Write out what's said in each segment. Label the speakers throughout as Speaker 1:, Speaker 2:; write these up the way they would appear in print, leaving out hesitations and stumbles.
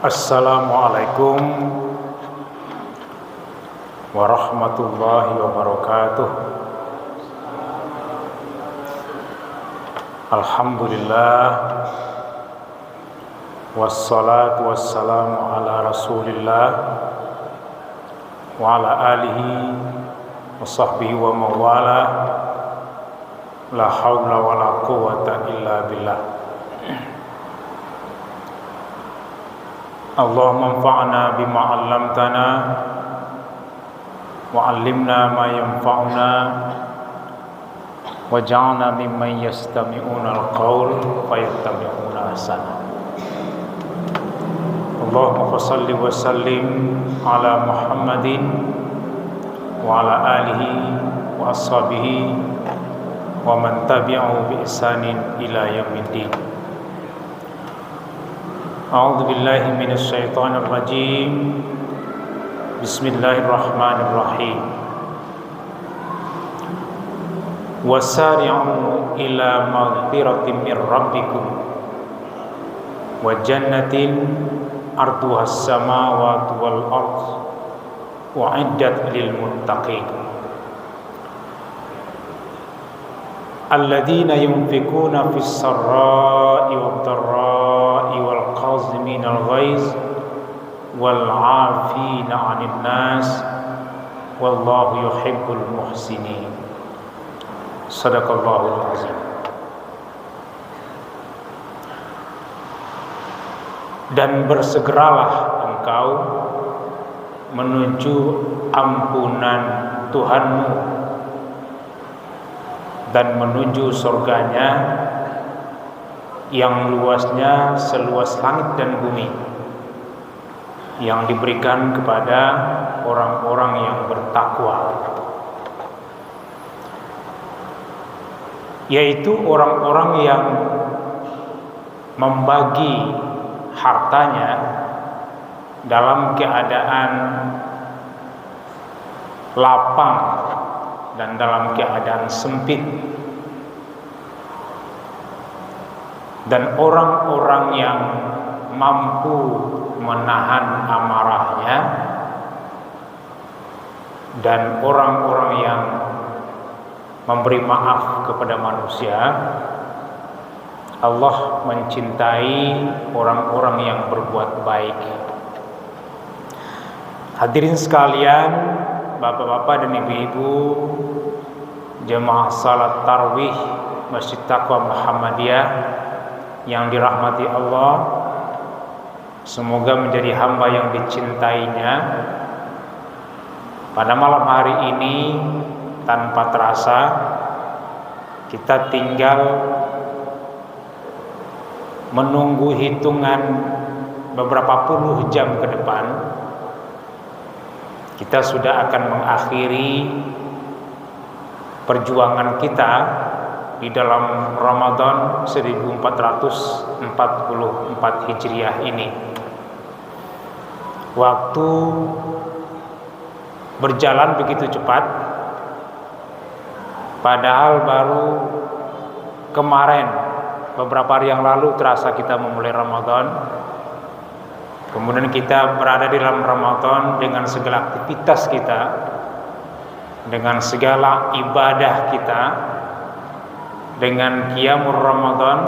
Speaker 1: Assalamualaikum warahmatullahi wabarakatuh. Alhamdulillah, wassalatu wassalamu ala rasulillah wa ala alihi wa sahbihi wa mawala. La hawla wa la quwwata illa billah. Allahumma anfa'na bima 'allamtana wa 'allimna ma yanfa'una waj'alna mimman yastami'una al-qaul fayattabi'una ahsana. Allahumma shalli wa sallim ala Muhammadin wa ala alihi wa ashabihi wa man tabi'ahu bi ihsanin ila yaumiddin. A'udzu billahi minasy syaithanir rajim. Bismillahirrahmanirrahim. Wasari'u ila maghfiratin mir rabbikum wa jannatin arduhas samawati wal ardh wa'iddat lil muttaqin alladzina yunfikuna fis sarra'i wad dharra'i wal qaziminal ghaiz wal 'afina 'anil nas wallahu yuhibbul muhsinin. Sadaqallahul azim. Dan bersegeralah engkau menuju ampunan Tuhanmu dan menuju surganya yang luasnya seluas langit dan bumi, yang diberikan kepada orang-orang yang bertakwa, yaitu orang-orang yang membagi hartanya dalam keadaan lapang dan dalam keadaan sempit, dan orang-orang yang mampu menahan amarahnya, dan orang-orang yang memberi maaf kepada manusia. Allah mencintai orang-orang yang berbuat baik. Hadirin sekalian, bapak-bapak dan ibu-ibu, jemaah salat tarawih Masjid Taqwa Muhammadiyah yang dirahmati Allah, semoga menjadi hamba yang dicintainya. Pada malam hari ini tanpa terasa kita tinggal menunggu hitungan beberapa puluh jam ke depan. Kita sudah akan mengakhiri perjuangan kita di dalam Ramadan 1444 Hijriah ini. Waktu berjalan begitu cepat, padahal baru kemarin, beberapa hari yang lalu terasa kita memulai Ramadan. Kemudian kita berada di dalam Ramadan dengan segala aktivitas kita, dengan segala ibadah kita, dengan qiyamul Ramadan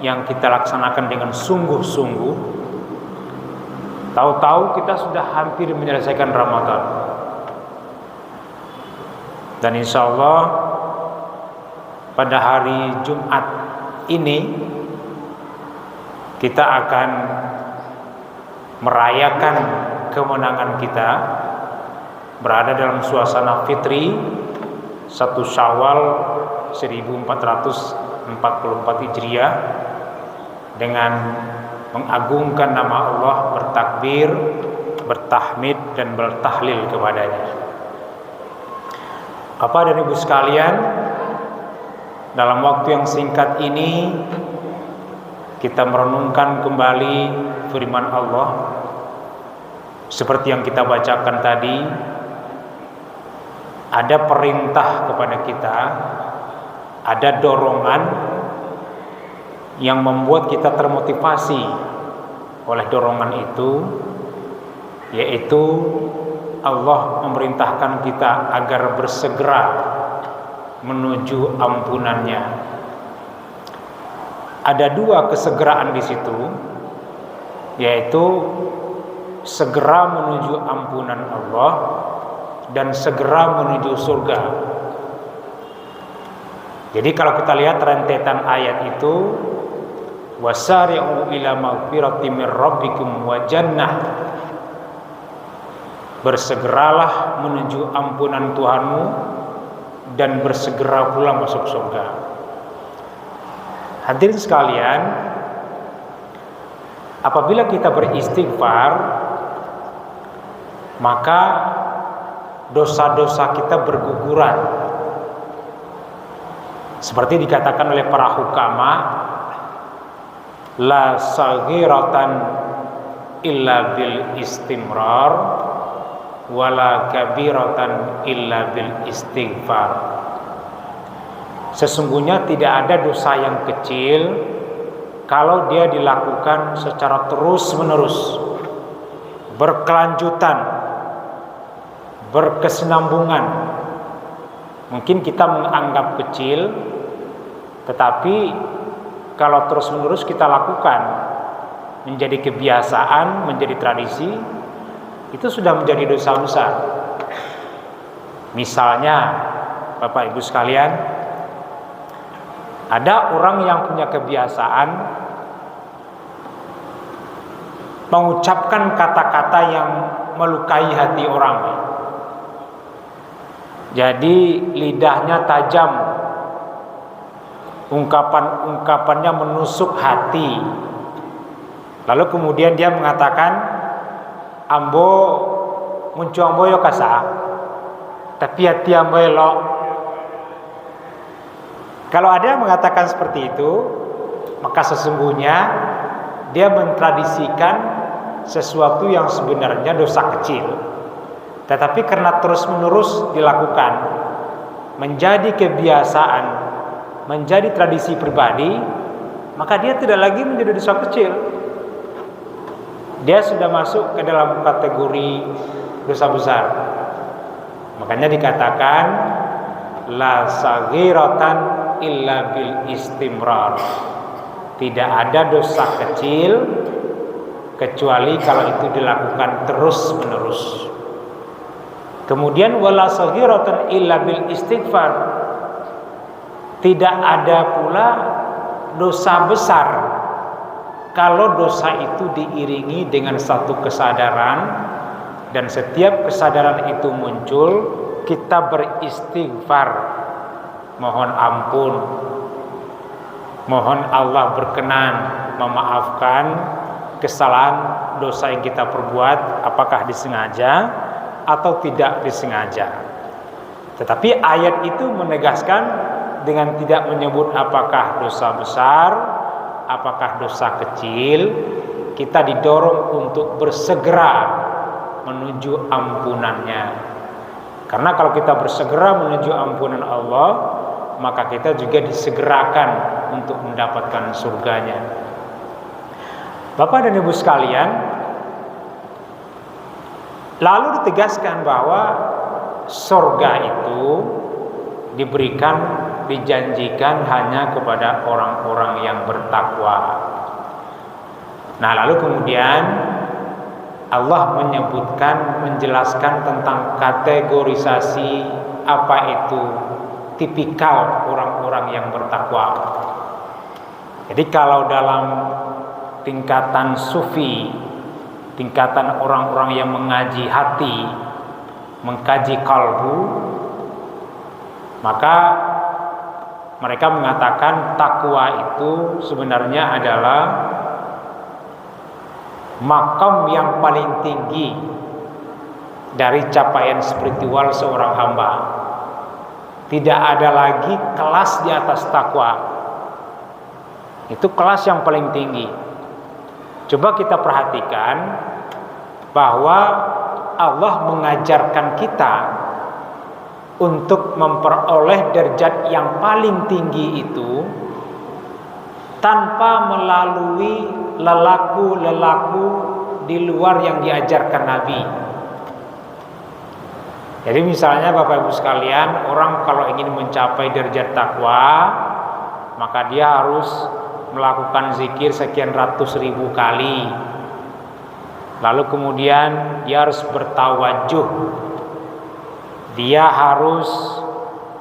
Speaker 1: yang kita laksanakan dengan sungguh-sungguh. Tahu-tahu kita sudah hampir menyelesaikan Ramadan. Dan insya Allah pada hari Jumat ini kita akan merayakan kemenangan kita, berada dalam suasana fitri 1 Syawal 1444 Hijriah dengan mengagungkan nama Allah, bertakbir, bertahmid dan bertahlil kepadanya. Bapak dan Ibu sekalian, dalam waktu yang singkat ini kita merenungkan kembali firman Allah seperti yang kita bacakan tadi. Ada perintah kepada kita, ada dorongan yang membuat kita termotivasi oleh dorongan itu, yaitu Allah memerintahkan kita agar bersegera menuju ampunannya. Ada dua kesegeraan di situ, yaitu segera menuju ampunan Allah dan segera menuju surga. Jadi kalau kita lihat rentetan ayat itu, wasari'u ila maghfiratin mir rabbikum wa jannah, bersegeralah menuju ampunan Tuhanmu dan bersegera pula masuk surga. Hadirin sekalian, apabila kita beristighfar, maka dosa-dosa kita berguguran. Seperti dikatakan oleh para hukama, la saghiratan illa bil istimrar wala kabiratan illa bil istighfar. Sesungguhnya tidak ada dosa yang kecil kalau dia dilakukan secara terus-menerus, berkelanjutan, berkesinambungan. Mungkin kita menganggap kecil, tetapi kalau terus-menerus kita lakukan, menjadi kebiasaan, menjadi tradisi, itu sudah menjadi dosa besar. Misalnya, Bapak Ibu sekalian, ada orang yang punya kebiasaan mengucapkan kata-kata yang melukai hati orang. Jadi lidahnya tajam, ungkapan-ungkapannya menusuk hati. Lalu kemudian dia mengatakan, ambo muncul ambo yo kasa, tapi hati ambo elok. Kalau ada yang mengatakan seperti itu, maka sesungguhnya dia mentradisikan sesuatu yang sebenarnya dosa kecil, tetapi karena terus-menerus dilakukan, menjadi kebiasaan, menjadi tradisi pribadi, maka dia tidak lagi menjadi dosa kecil. Dia sudah masuk ke dalam kategori dosa besar. Makanya dikatakan la saghiratan illa bil istimrar. Tidak ada dosa kecil kecuali kalau itu dilakukan terus-menerus. Kemudian wala saghiratan illa bil istighfar. Tidak ada pula dosa besar kalau dosa itu diiringi dengan satu kesadaran, dan setiap kesadaran itu muncul, kita beristighfar, mohon ampun, mohon Allah berkenan memaafkan kesalahan dosa yang kita perbuat, apakah disengaja atau tidak disengaja. Tetapi ayat itu menegaskan dengan tidak menyebut apakah dosa besar, apakah dosa kecil, kita didorong untuk bersegera menuju ampunannya. Karena kalau kita bersegera menuju ampunan Allah, maka kita juga disegerakan untuk mendapatkan surganya. Bapak dan Ibu sekalian, lalu ditegaskan bahwa surga itu dijanjikan hanya kepada orang-orang yang bertakwa. Nah, lalu kemudian Allah menjelaskan tentang kategorisasi apa itu tipikal orang-orang yang bertakwa. Jadi kalau dalam tingkatan sufi, tingkatan orang-orang yang mengaji hati, mengkaji kalbu, maka mereka mengatakan takwa itu sebenarnya adalah makam yang paling tinggi dari capaian spiritual seorang hamba. Tidak ada lagi kelas di atas takwa. Itu kelas yang paling tinggi. Coba kita perhatikan bahwa Allah mengajarkan kita untuk memperoleh derajat yang paling tinggi itu tanpa melalui lelaku-lelaku di luar yang diajarkan Nabi. Jadi misalnya Bapak Ibu sekalian, orang kalau ingin mencapai derajat takwa, maka dia harus melakukan zikir sekian ratus ribu kali. Lalu kemudian dia harus bertawajuh. Dia harus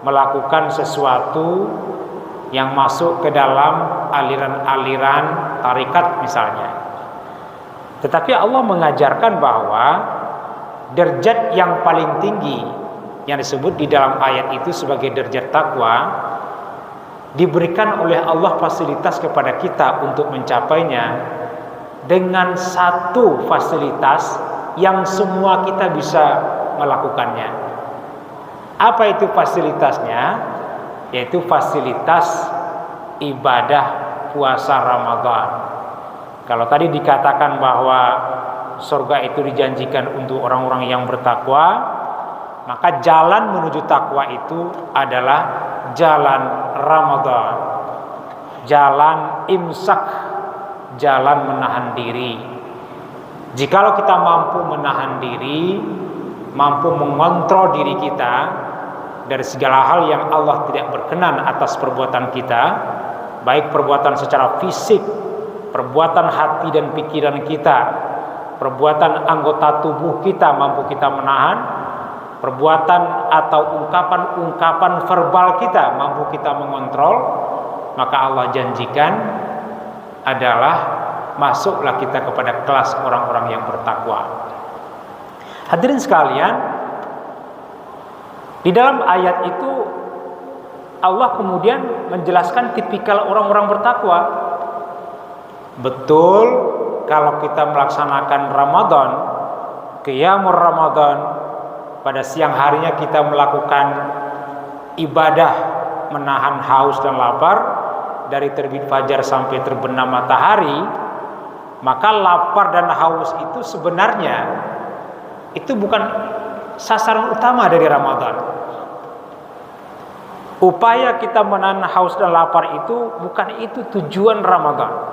Speaker 1: melakukan sesuatu yang masuk ke dalam aliran-aliran tarikat misalnya. Tetapi Allah mengajarkan bahwa derajat yang paling tinggi yang disebut di dalam ayat itu sebagai derajat takwa diberikan oleh Allah fasilitas kepada kita untuk mencapainya dengan satu fasilitas yang semua kita bisa melakukannya. Apa itu fasilitasnya? Yaitu fasilitas ibadah puasa Ramadan. Kalau tadi dikatakan bahwa surga itu dijanjikan untuk orang-orang yang bertakwa, maka jalan menuju takwa itu adalah jalan Ramadan, jalan imsak, jalan menahan diri. Jikalau kita mampu menahan diri, mampu mengontrol diri kita dari segala hal yang Allah tidak berkenan atas perbuatan kita, baik perbuatan secara fisik, perbuatan hati dan pikiran kita, perbuatan anggota tubuh kita mampu kita menahan, perbuatan atau ungkapan-ungkapan verbal kita mampu kita mengontrol, maka Allah janjikan adalah masuklah kita kepada kelas orang-orang yang bertakwa. Hadirin sekalian, di dalam ayat itu Allah kemudian menjelaskan tipikal orang-orang bertakwa. Betul, kalau kita melaksanakan Ramadan, qiyamul Ramadan, pada siang harinya kita melakukan ibadah menahan haus dan lapar dari terbit fajar sampai terbenam matahari, maka lapar dan haus itu sebenarnya itu bukan sasaran utama dari Ramadan. Upaya kita menahan haus dan lapar itu bukan itu tujuan Ramadan.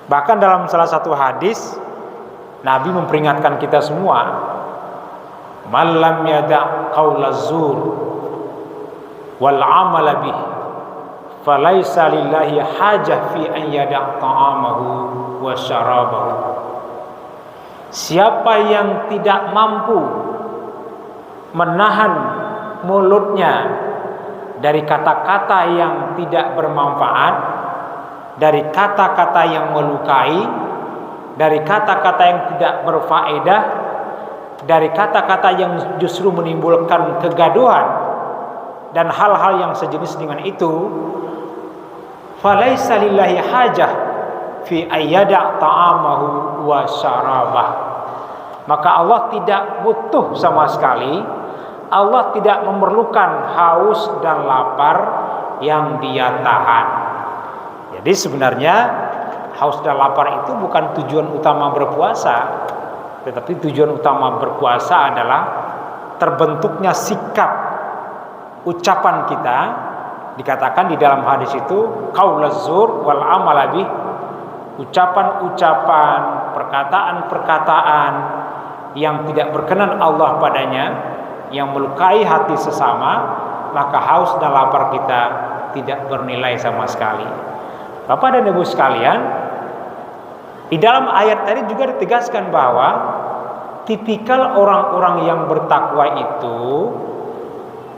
Speaker 1: Bahkan dalam salah satu hadis Nabi memperingatkan kita semua, "Man lam yada' qaulaz zur wal 'amala bih, falaisa lillahi hajah fi an yada' ta'amahu wa syarabahu." Siapa yang tidak mampu menahan mulutnya dari kata-kata yang tidak bermanfaat, dari kata-kata yang melukai, dari kata-kata yang tidak berfaedah, dari kata-kata yang justru menimbulkan kegaduhan dan hal-hal yang sejenis dengan itu, falaisa lillahi hajah fi ayyada' ta'amahu wa syarabah. Maka Allah tidak butuh sama sekali, Allah tidak memerlukan haus dan lapar yang dia tahan. Jadi sebenarnya haus dan lapar itu bukan tujuan utama berpuasa, tetapi tujuan utama berpuasa adalah terbentuknya sikap ucapan kita. Dikatakan di dalam hadis itu qaulaz zur wal amala bih, ucapan-ucapan, perkataan-perkataan yang tidak berkenan Allah padanya, yang melukai hati sesama, maka haus dan lapar kita tidak bernilai sama sekali. Bapak dan Ibu sekalian, di dalam ayat tadi juga ditegaskan bahwa tipikal orang-orang yang bertakwa itu,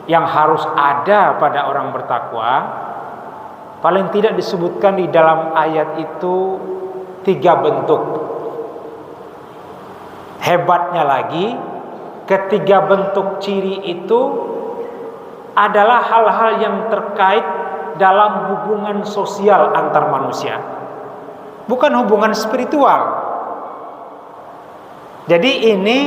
Speaker 1: yang harus ada pada orang bertakwa, paling tidak disebutkan di dalam ayat itu 3 bentuk. Hebatnya lagi, ketiga bentuk ciri itu adalah hal-hal yang terkait dalam hubungan sosial antar manusia, bukan hubungan spiritual. Jadi ini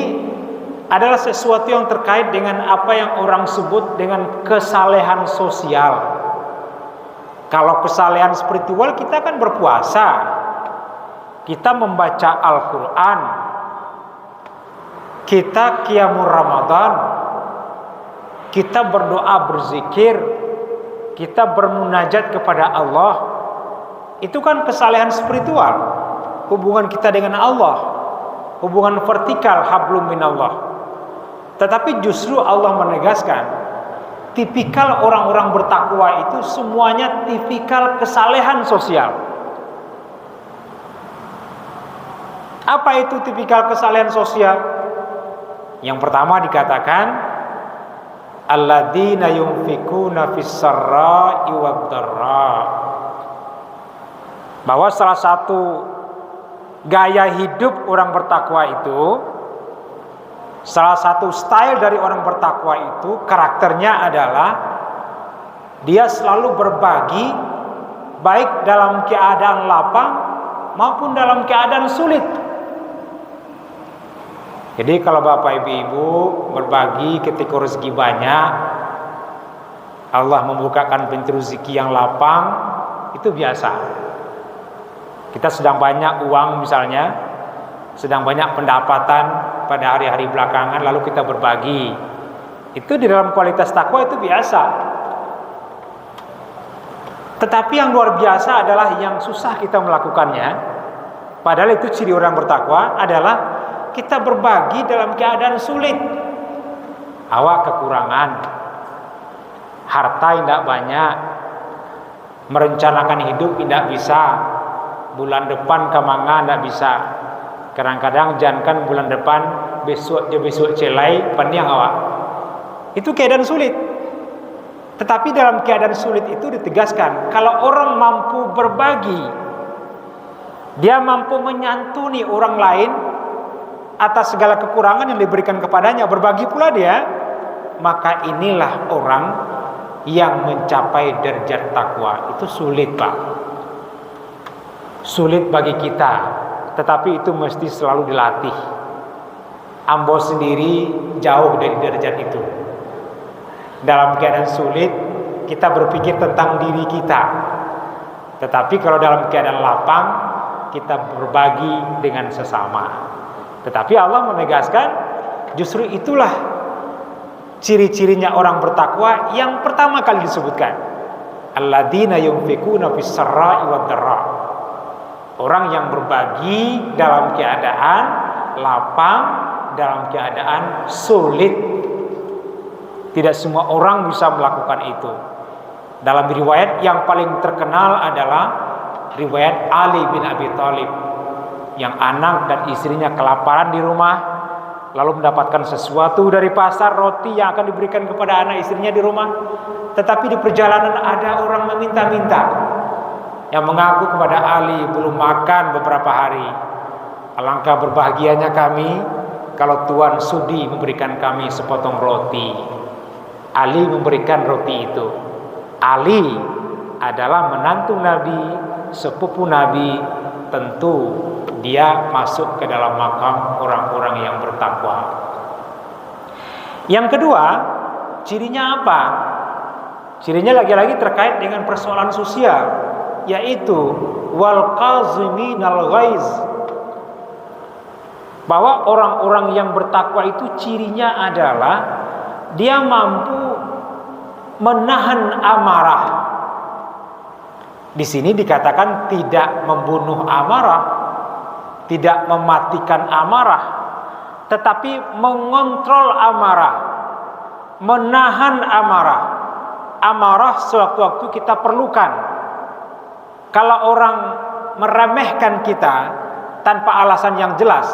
Speaker 1: adalah sesuatu yang terkait dengan apa yang orang sebut dengan kesalehan sosial. Kalau kesalehan spiritual, kita kan berpuasa, kita membaca Al-Quran, kita qiyamul Ramadan, kita berdoa berzikir, kita bermunajat kepada Allah, Itu kan kesalehan spiritual, hubungan kita dengan Allah, hubungan vertikal, hablum minallah. Tetapi justru Allah menegaskan, tipikal orang-orang bertakwa itu semuanya tipikal kesalehan sosial. Apa itu tipikal kesalehan sosial? Yang pertama dikatakan, alladzina yunfikuna fis-sarra'i wad-dharra. Bahwa salah satu gaya hidup orang bertakwa itu, salah satu style dari orang bertakwa itu, karakternya adalah dia selalu berbagi, baik dalam keadaan lapang maupun dalam keadaan sulit. Jadi kalau bapak ibu berbagi ketika rezeki banyak, Allah membukakan pintu rezeki yang lapang, itu biasa. Kita sedang banyak uang misalnya, sedang banyak pendapatan pada hari-hari belakangan, lalu kita berbagi, itu di dalam kualitas takwa itu biasa. Tetapi yang luar biasa adalah yang susah kita melakukannya. Padahal itu ciri orang bertakwa adalah kita berbagi dalam keadaan sulit. Awak kekurangan, harta tidak banyak, merencanakan hidup tidak bisa, bulan depan kemangan tidak bisa. Kadang-kadang jangan bulan depan, besok celai panjang awak. Itu keadaan sulit. Tetapi dalam keadaan sulit itu ditegaskan, kalau orang mampu berbagi, dia mampu menyantuni orang lain atas segala kekurangan yang diberikan kepadanya, berbagi pula dia, maka inilah orang yang mencapai derajat takwa. Itu sulit, Pak. Sulit bagi kita, tetapi itu mesti selalu dilatih. Ambo sendiri jauh dari derajat itu. Dalam keadaan sulit kita berpikir tentang diri kita, tetapi kalau dalam keadaan lapang kita berbagi dengan sesama. Tetapi Allah menegaskan, justru itulah ciri-cirinya orang bertakwa yang pertama kali disebutkan, alladzina yunfikuna fis-sarra'i wad-dharra. Orang yang berbagi dalam keadaan lapang, dalam keadaan sulit. Tidak semua orang bisa melakukan itu. Dalam riwayat yang paling terkenal adalah riwayat Ali bin Abi Thalib, yang anak dan istrinya kelaparan di rumah, lalu mendapatkan sesuatu dari pasar, roti yang akan diberikan kepada anak istrinya di rumah. Tetapi di perjalanan ada orang meminta-minta, yang mengaku kepada Ali belum makan beberapa hari. Alangkah berbahagianya kami kalau Tuhan sudi memberikan kami sepotong roti. Ali memberikan roti itu. Ali adalah menantu Nabi, sepupu Nabi, tentu dia masuk ke dalam makam orang-orang yang bertakwa. Yang kedua, cirinya apa? Cirinya lagi-lagi terkait dengan persoalan sosial, yaitu wal qaziminal ghaiz. Bahwa orang-orang yang bertakwa itu cirinya adalah dia mampu menahan amarah. Di sini dikatakan tidak membunuh amarah, tidak mematikan amarah, tetapi mengontrol amarah, menahan amarah. Amarah sewaktu-waktu kita perlukan. Kalau orang meremehkan kita tanpa alasan yang jelas,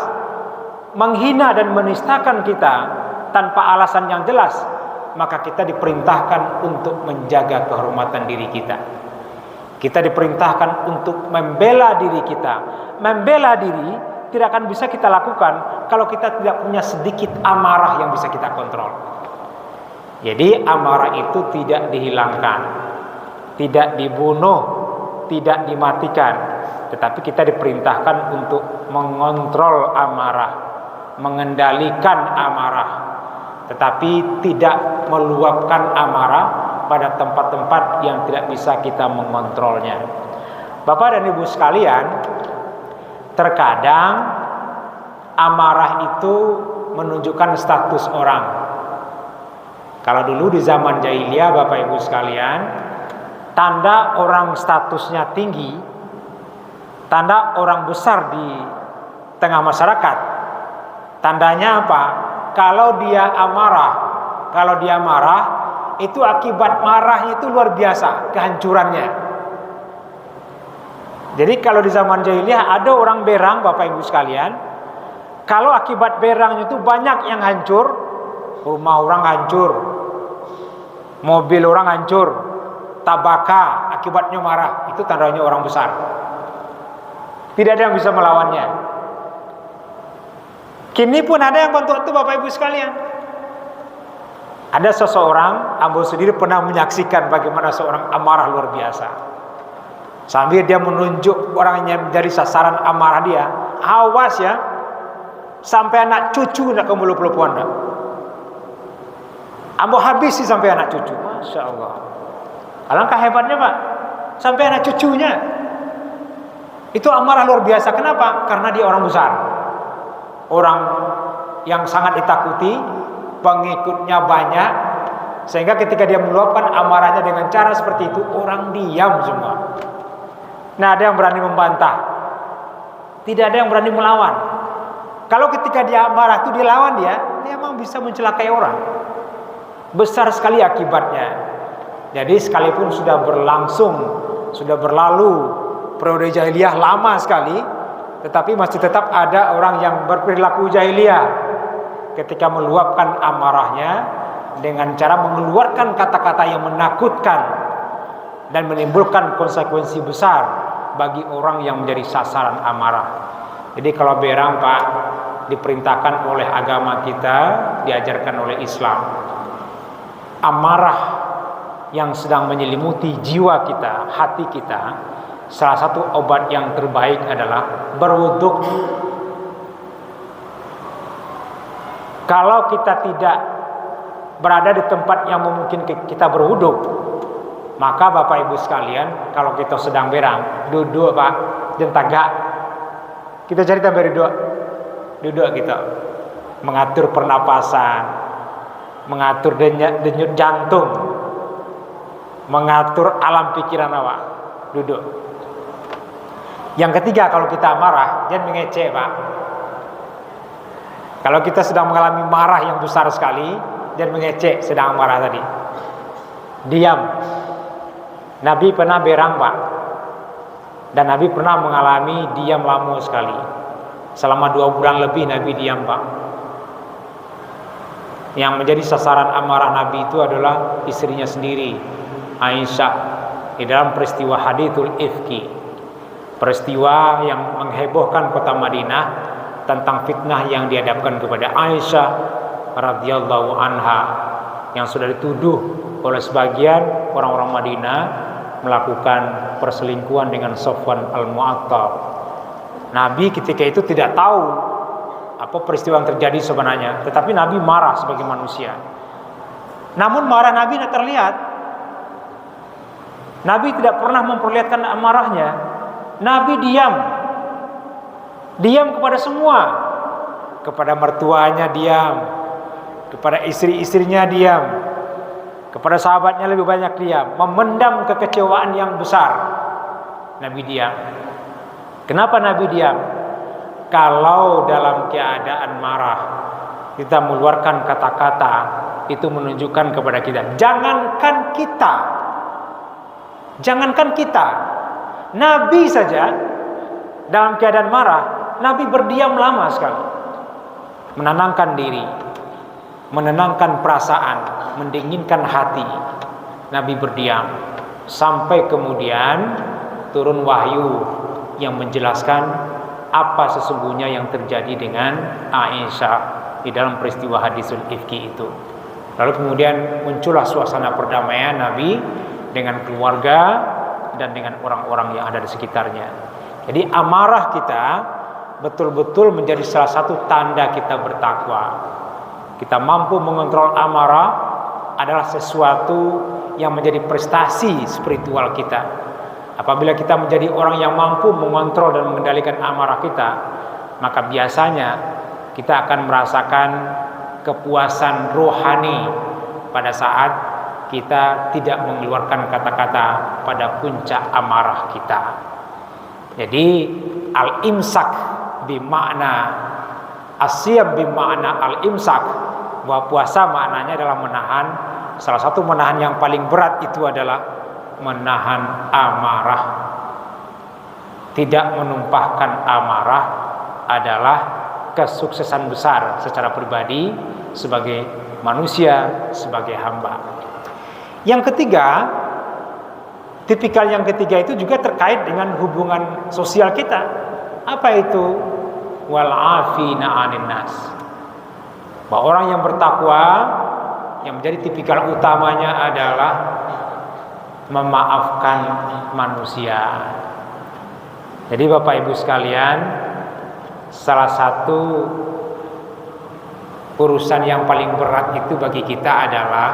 Speaker 1: menghina dan menistakan kita tanpa alasan yang jelas, maka kita diperintahkan untuk menjaga kehormatan diri kita. Kita diperintahkan untuk membela diri kita. Membela diri tidak akan bisa kita lakukan kalau kita tidak punya sedikit amarah yang bisa kita kontrol. Jadi amarah itu tidak dihilangkan, tidak dibunuh, tidak dimatikan, tetapi kita diperintahkan untuk mengontrol amarah, mengendalikan amarah, tetapi tidak meluapkan amarah pada tempat-tempat yang tidak bisa kita mengontrolnya. Bapak dan Ibu sekalian, terkadang amarah itu menunjukkan status orang. Kalau dulu di zaman jahiliyah, Bapak Ibu sekalian, tanda orang statusnya tinggi tanda orang besar di tengah masyarakat. Tandanya apa? Kalau dia marah, itu akibat marahnya itu luar biasa kehancurannya. Jadi kalau di zaman jahiliyah ada orang berang, Bapak Ibu sekalian, kalau akibat berangnya itu banyak yang hancur, rumah orang hancur, mobil orang hancur, tabaka akibatnya marah, itu tandanya orang besar. Tidak ada yang bisa melawannya. Kini pun ada yang bantu itu, Bapak Ibu sekalian. Ada seseorang, Ambo sendiri pernah menyaksikan bagaimana seorang amarah luar biasa. Sambil dia menunjuk orang yang menjadi sasaran amarah dia, awas ya, sampai anak cucu nak ke mulut-mulut Anda. Ambo habisi sampai anak cucu. Masya Allah. Alangkah hebatnya Pak, sampai anak cucunya. Itu amarah luar biasa. Kenapa? Karena dia orang besar, orang yang sangat ditakuti, pengikutnya banyak, sehingga ketika dia meluapkan amarahnya dengan cara seperti itu, orang diam semua. Nah, ada yang berani membantah, tidak ada yang berani melawan. Kalau ketika dia marah itu dilawan dia memang bisa mencelakai orang. Besar sekali akibatnya. Jadi sekalipun sudah berlalu periode jahiliyah lama sekali, tetapi masih tetap ada orang yang berperilaku jahiliyah ketika meluapkan amarahnya dengan cara mengeluarkan kata-kata yang menakutkan dan menimbulkan konsekuensi besar bagi orang yang menjadi sasaran amarah. Jadi kalau berang Pak, diperintahkan oleh agama kita, diajarkan oleh Islam. Amarah yang sedang menyelimuti jiwa kita, hati kita, salah satu obat yang terbaik adalah berwudhu. Kalau kita tidak berada di tempat yang memungkinkan kita berwudhu, maka Bapak Ibu sekalian, kalau kita sedang berang, duduk Pak, jangan tagak. Kita cari tambah duduk kita, mengatur pernapasan, mengatur denyut jantung, mengatur alam pikiran awak, duduk. Yang ketiga, kalau kita marah, jangan mengecek Pak. Kalau kita sedang mengalami marah yang besar sekali, jangan mengecek sedang marah tadi. Diam. Nabi pernah berang Pak, dan Nabi pernah mengalami diam lama sekali. Selama 2 bulan lebih Nabi diam Pak. Yang menjadi sasaran amarah Nabi itu adalah istrinya sendiri, Aisyah, di dalam peristiwa hadithul ifki, peristiwa yang menghebohkan kota Madinah tentang fitnah yang dihadapkan kepada Aisyah radhiyallahu anha, yang sudah dituduh oleh sebagian orang-orang Madinah melakukan perselingkuhan dengan Sofwan al-Mu'attal. Nabi ketika itu tidak tahu apa peristiwa yang terjadi sebenarnya, tetapi Nabi marah sebagai manusia. Namun marah Nabi tidak terlihat. Nabi tidak pernah memperlihatkan amarahnya. Nabi diam kepada semua, kepada mertuanya diam, kepada istri-istrinya diam, kepada sahabatnya lebih banyak diam, memendam kekecewaan yang besar. Nabi diam. Kenapa Nabi diam? Kalau dalam keadaan marah kita mengeluarkan kata-kata, itu menunjukkan kepada kita, jangankan kita, Nabi saja dalam keadaan marah, Nabi berdiam lama sekali, menenangkan diri, menenangkan perasaan, mendinginkan hati. Nabi berdiam sampai kemudian turun wahyu yang menjelaskan apa sesungguhnya yang terjadi dengan Aisyah di dalam peristiwa hadisul ifki itu. Lalu kemudian muncullah suasana perdamaian Nabi dengan keluarga dan dengan orang-orang yang ada di sekitarnya. Jadi amarah kita betul-betul menjadi salah satu tanda kita bertakwa. Kita mampu mengontrol amarah adalah sesuatu yang menjadi prestasi spiritual kita. Apabila kita menjadi orang yang mampu mengontrol dan mengendalikan amarah kita, maka biasanya kita akan merasakan kepuasan rohani pada saat kita tidak mengeluarkan kata-kata pada puncak amarah kita. Jadi al-imsak bimakna asyam bimakna al-imsak, bahwa puasa maknanya adalah menahan. Salah satu menahan yang paling berat itu adalah menahan amarah. Tidak menumpahkan amarah adalah kesuksesan besar secara pribadi, sebagai manusia, sebagai hamba. Yang ketiga, tipikal yang ketiga itu juga terkait dengan hubungan sosial kita. Apa itu? Wal afina 'anil nas. Bahwa orang yang bertakwa, yang menjadi tipikal utamanya adalah memaafkan manusia. Jadi Bapak Ibu sekalian, salah satu urusan yang paling berat itu bagi kita adalah,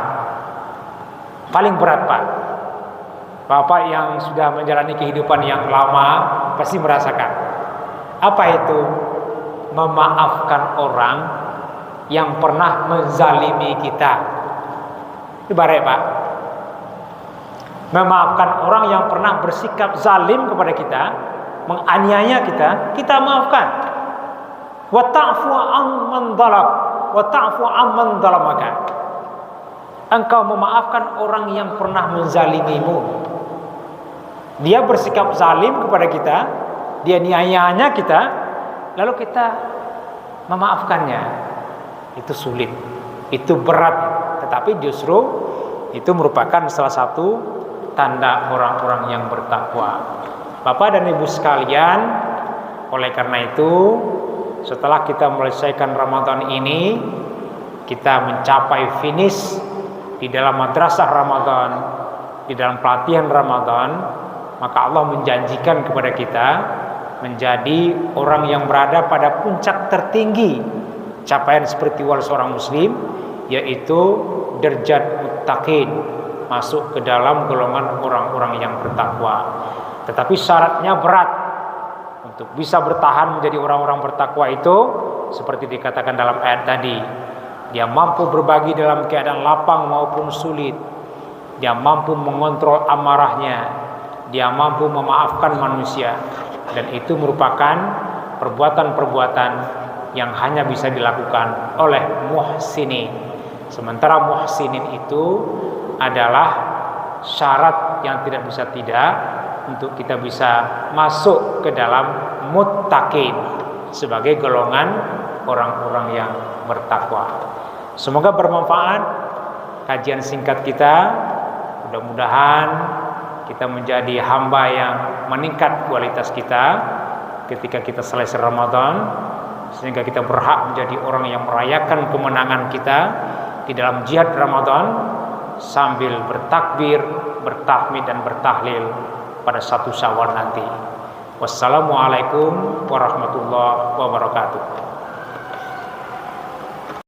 Speaker 1: paling berat Pak, Bapak yang sudah menjalani kehidupan yang lama pasti merasakan. Apa itu? Memaafkan orang yang pernah menzalimi kita. Ibarat Pak, memaafkan orang yang pernah bersikap zalim kepada kita, menganiaya kita, kita maafkan. Wa ta'fu amman dhalam, wa ta'fu amman dhalamaka. Engkau memaafkan orang yang pernah menzalimimu. Dia bersikap zalim kepada kita, dia niayanya kita, lalu kita memaafkannya. Itu sulit, itu berat, tetapi justru itu merupakan salah satu tanda orang-orang yang bertakwa. Bapak dan Ibu sekalian, oleh karena itu, setelah kita menyelesaikan Ramadan ini, kita mencapai finish di dalam madrasah Ramadan, di dalam pelatihan Ramadan, maka Allah menjanjikan kepada kita menjadi orang yang berada pada puncak tertinggi capaian spiritual seorang muslim, yaitu derajat muttaqin, masuk ke dalam golongan orang-orang yang bertakwa. Tetapi syaratnya berat. Untuk bisa bertahan menjadi orang-orang bertakwa itu, seperti dikatakan dalam ayat tadi, dia mampu berbagi dalam keadaan lapang maupun sulit, dia mampu mengontrol amarahnya, dia mampu memaafkan manusia. Dan itu merupakan perbuatan-perbuatan yang hanya bisa dilakukan oleh muhsinin. Sementara muhsinin itu adalah syarat yang tidak bisa tidak untuk kita bisa masuk ke dalam muttaqin, sebagai golongan orang-orang yang bertakwa. Semoga bermanfaat kajian singkat kita. Mudah-mudahan kita menjadi hamba yang meningkat kualitas kita ketika kita selesai Ramadan, sehingga kita berhak menjadi orang yang merayakan kemenangan kita di dalam jihad Ramadan sambil bertakbir, bertahmid dan bertahlil pada 1 Syawal nanti. Wassalamualaikum warahmatullahi wabarakatuh.